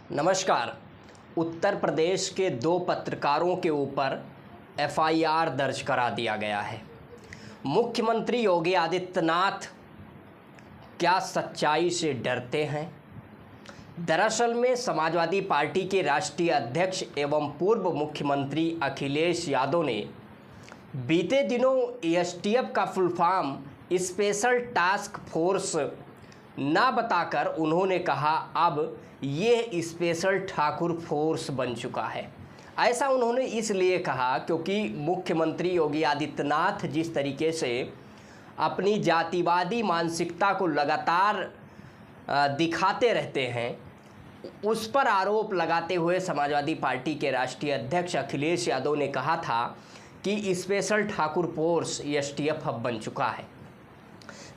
नमस्कार। उत्तर प्रदेश के 2 पत्रकारों के ऊपर एफआईआर दर्ज करा दिया गया है। मुख्यमंत्री योगी आदित्यनाथ क्या सच्चाई से डरते हैं? दरअसल में समाजवादी पार्टी के राष्ट्रीय अध्यक्ष एवं पूर्व मुख्यमंत्री अखिलेश यादव ने बीते दिनों एसटीएफ का full form special task force ना बताकर उन्होंने कहा अब ये स्पेशल ठाकुर फोर्स बन चुका है। ऐसा उन्होंने इसलिए कहा क्योंकि मुख्यमंत्री योगी आदित्यनाथ जिस तरीके से अपनी जातिवादी मानसिकता को लगातार दिखाते रहते हैं, उस पर आरोप लगाते हुए समाजवादी पार्टी के राष्ट्रीय अध्यक्ष अखिलेश यादव ने कहा था कि स्पेशल ठाकुर फोर्स एसटीएफ अब बन चुका है।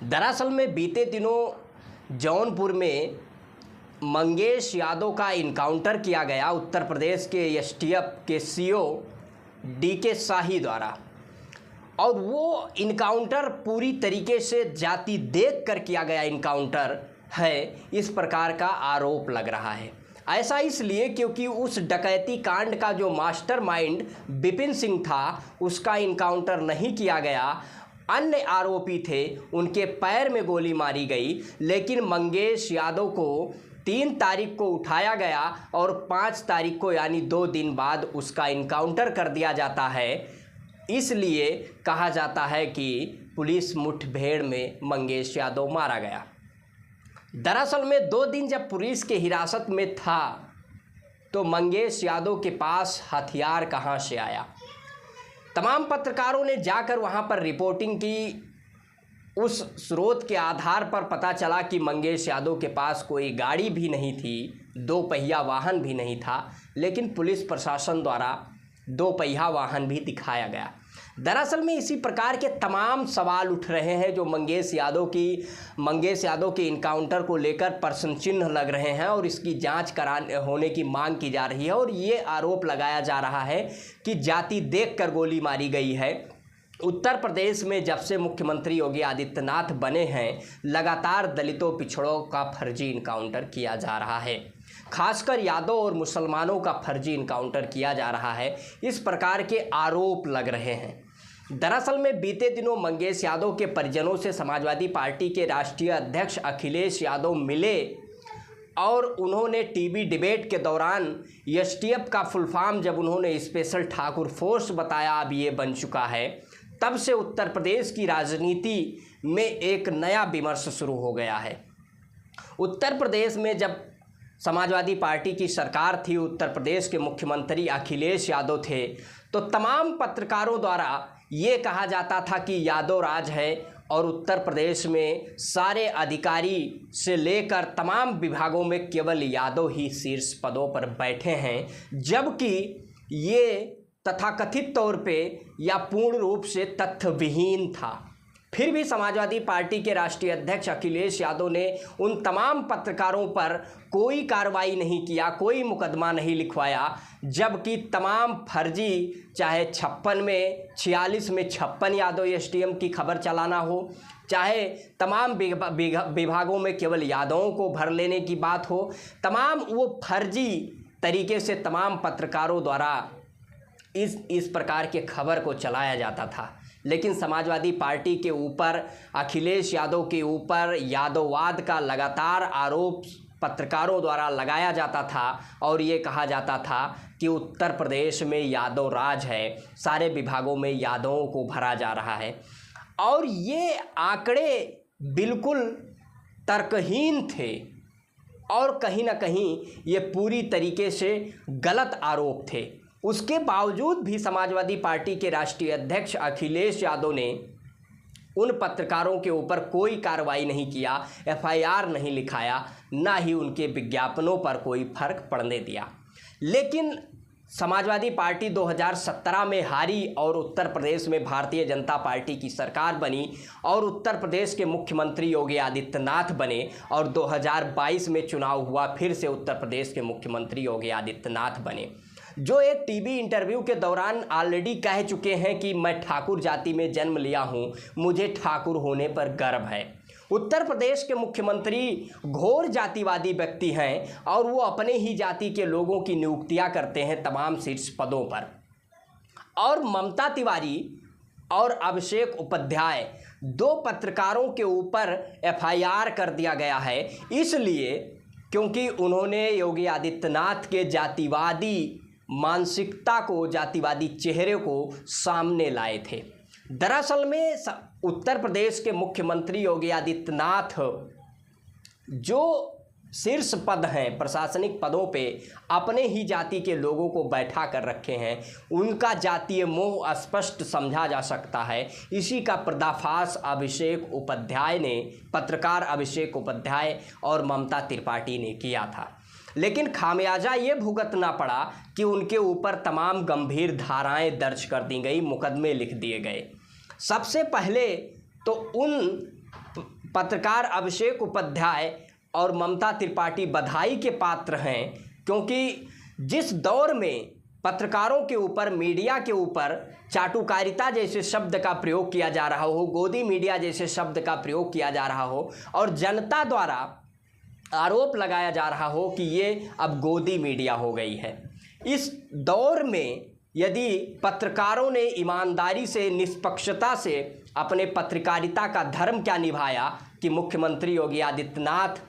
दरअसल में बीते दिनों जौनपुर में मंगेश यादव का इनकाउंटर किया गया उत्तर प्रदेश के एसटीएफ के सीओ डीके शाही द्वारा, और वो इनकाउंटर पूरी तरीके से जाति देख कर किया गया इनकाउंटर है, इस प्रकार का आरोप लग रहा है। ऐसा इसलिए क्योंकि उस डकैती कांड का जो मास्टरमाइंड विपिन सिंह था, उसका इनकाउंटर नहीं किया गया। अन्य आरोपी थे, उनके पैर में गोली मारी गई, लेकिन मंगेश यादव को 3 तारीख को उठाया गया और 5 तारीख को यानी 2 दिन बाद उसका इनकाउंटर कर दिया जाता है। इसलिए कहा जाता है कि पुलिस मुठभेड़ में मंगेश यादव मारा गया। दरअसल में 2 दिन जब पुलिस के हिरासत में था तो मंगेश यादव के पास हथियार कहां से आया? तमाम पत्रकारों ने जाकर वहां पर रिपोर्टिंग की। उस स्रोत के आधार पर पता चला कि मंगेश यादव के पास कोई गाड़ी भी नहीं थी, 2 पहिया वाहन भी नहीं था, लेकिन पुलिस प्रशासन द्वारा 2 पहिया वाहन भी दिखाया गया। दरअसल में इसी प्रकार के तमाम सवाल उठ रहे हैं जो मंगेश यादव के इनकाउंटर को लेकर प्रश्न चिन्ह लग रहे हैं और इसकी जांच होने की मांग की जा रही है। और ये आरोप लगाया जा रहा है कि जाति देखकर गोली मारी गई है। उत्तर प्रदेश में जब से मुख्यमंत्री योगी आदित्यनाथ बने हैं, लगातार दलितों पिछड़ों का फर्जी इनकाउंटर किया जा रहा है, खासकर यादव और मुसलमानों का फर्जी इनकाउंटर किया जा रहा है। इस प्रकार के आरोप लग रहे हैं। दरअसल में बीते दिनों मंगेश यादव के परिजनों से समाजवादी पार्टी के राष्ट्रीय अध्यक्ष अखिलेश यादव मिले और उन्होंने टीवी डिबेट के दौरान एसटीएफ का फुल फॉर्म जब उन्होंने स्पेशल ठाकुर फोर्स बताया अब ये बन चुका है, तब से उत्तर प्रदेश की राजनीति में एक नया विमर्श शुरू हो गया है। उत्तर प्रदेश में जब समाजवादी पार्टी की सरकार थी, उत्तर प्रदेश के मुख्यमंत्री अखिलेश यादव थे, तो तमाम पत्रकारों द्वारा ये कहा जाता था कि यादव राज है और उत्तर प्रदेश में सारे अधिकारी से लेकर तमाम विभागों में केवल यादव ही शीर्ष पदों पर बैठे हैं, जबकि ये तथाकथित तौर पे या पूर्ण रूप से तथ्यविहीन था। फिर भी समाजवादी पार्टी के राष्ट्रीय अध्यक्ष अखिलेश यादव ने उन तमाम पत्रकारों पर कोई कार्रवाई नहीं किया, कोई मुकदमा नहीं लिखवाया, जबकि तमाम फर्जी, चाहे 56 में 46 में 56 यादव एसटीएम की खबर चलाना हो, चाहे तमाम विभागों में केवल यादवों को भर लेने की बात हो, तमाम वो फर्जी तरीके से तमाम पत्रकारों द्वारा इस प्रकार के खबर को चलाया जाता था। लेकिन समाजवादी पार्टी के ऊपर, अखिलेश यादव के ऊपर यादववाद का लगातार आरोप पत्रकारों द्वारा लगाया जाता था और ये कहा जाता था कि उत्तर प्रदेश में यादव राज है, सारे विभागों में यादवों को भरा जा रहा है। और ये आंकड़े बिल्कुल तर्कहीन थे और कहीं ना कहीं ये पूरी तरीके से गलत आरोप थे। उसके बावजूद भी समाजवादी पार्टी के राष्ट्रीय अध्यक्ष अखिलेश यादव ने उन पत्रकारों के ऊपर कोई कार्रवाई नहीं किया, एफआईआर नहीं लिखाया, ना ही उनके विज्ञापनों पर कोई फर्क पड़ने दिया। लेकिन समाजवादी पार्टी 2017 में हारी और उत्तर प्रदेश में भारतीय जनता पार्टी की सरकार बनी और उत्तर प्रदेश के मुख्यमंत्री योगी आदित्यनाथ बने और 2022 में चुनाव हुआ, फिर से उत्तर प्रदेश के मुख्यमंत्री योगी आदित्यनाथ बने, जो एक टीवी इंटरव्यू के दौरान ऑलरेडी कह चुके हैं कि मैं ठाकुर जाति में जन्म लिया हूं, मुझे ठाकुर होने पर गर्व है। उत्तर प्रदेश के मुख्यमंत्री घोर जातिवादी व्यक्ति हैं और वो अपने ही जाति के लोगों की नियुक्तियां करते हैं तमाम शीर्ष पदों पर। और ममता तिवारी और अभिषेक उपाध्याय, दो पत्रकारों के ऊपर एफआईआर कर दिया गया है, इसलिए क्योंकि उन्होंने योगी आदित्यनाथ के जातिवादी मानसिकता को, जातिवादी चेहरे को सामने लाए थे। दरअसल में उत्तर प्रदेश के मुख्यमंत्री योगी आदित्यनाथ जो शीर्ष पद हैं, प्रशासनिक पदों पे अपने ही जाति के लोगों को बैठा कर रखे हैं, उनका जातीय मोह स्पष्ट समझा जा सकता है। इसी का पर्दाफाश अभिषेक उपाध्याय ने, पत्रकार अभिषेक उपाध्याय और ममता त्रिपाठी ने किया था। लेकिन खामियाजा ये भुगतना पड़ा कि उनके ऊपर तमाम गंभीर धाराएं दर्ज कर दी गई, मुकदमे लिख दिए गए। सबसे पहले तो उन पत्रकार अभिषेक उपाध्याय और ममता त्रिपाठी बधाई के पात्र हैं, क्योंकि जिस दौर में पत्रकारों के ऊपर, मीडिया के ऊपर चाटुकारिता जैसे शब्द का प्रयोग किया जा रहा हो, गोदी मीडिया जैसे शब्द का प्रयोग किया जा रहा हो और जनता द्वारा आरोप लगाया जा रहा हो कि ये अब गोदी मीडिया हो गई है, इस दौर में यदि पत्रकारों ने ईमानदारी से, निष्पक्षता से अपने पत्रकारिता का धर्म क्या निभाया कि मुख्यमंत्री योगी आदित्यनाथ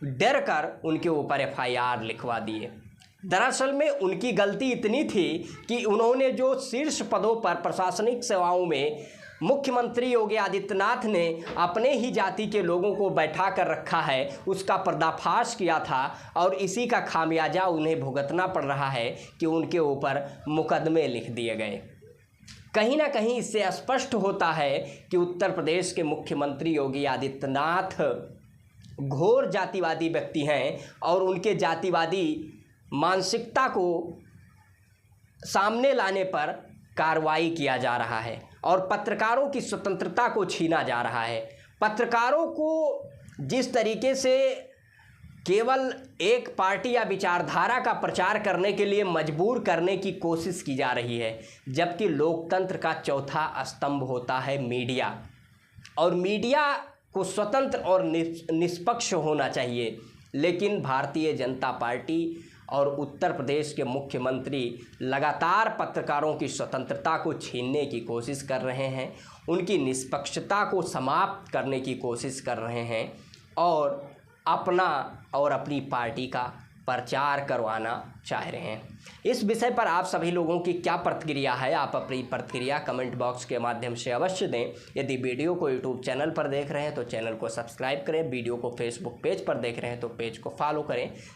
डर कर उनके ऊपर एफआईआर लिखवा दिए। दरअसल में उनकी गलती इतनी थी कि उन्होंने जो शीर्ष पदों पर प्रशासनिक सेवाओं में मुख्यमंत्री योगी आदित्यनाथ ने अपने ही जाति के लोगों को बैठा कर रखा है, उसका पर्दाफाश किया था और इसी का खामियाजा उन्हें भुगतना पड़ रहा है कि उनके ऊपर मुकदमे लिख दिए गए। कहीं ना कहीं इससे स्पष्ट होता है कि उत्तर प्रदेश के मुख्यमंत्री योगी आदित्यनाथ घोर जातिवादी व्यक्ति हैं और उनके जातिवादी मानसिकता को सामने लाने पर कार्रवाई किया जा रहा है और पत्रकारों की स्वतंत्रता को छीना जा रहा है। पत्रकारों को जिस तरीके से केवल एक पार्टी या विचारधारा का प्रचार करने के लिए मजबूर करने की कोशिश की जा रही है, जबकि लोकतंत्र का चौथा स्तंभ होता है मीडिया, और मीडिया को स्वतंत्र और निष्पक्ष होना चाहिए। लेकिन भारतीय जनता पार्टी और उत्तर प्रदेश के मुख्यमंत्री लगातार पत्रकारों की स्वतंत्रता को छीनने की कोशिश कर रहे हैं, उनकी निष्पक्षता को समाप्त करने की कोशिश कर रहे हैं और अपना और अपनी पार्टी का प्रचार करवाना चाह रहे हैं। इस विषय पर आप सभी लोगों की क्या प्रतिक्रिया है? आप अपनी प्रतिक्रिया कमेंट बॉक्स के माध्यम से अवश्य दें। यदि वीडियो को यूट्यूब चैनल पर देख रहे हैं तो चैनल को सब्सक्राइब करें, वीडियो को फेसबुक पेज पर देख रहे हैं तो पेज को फॉलो करें,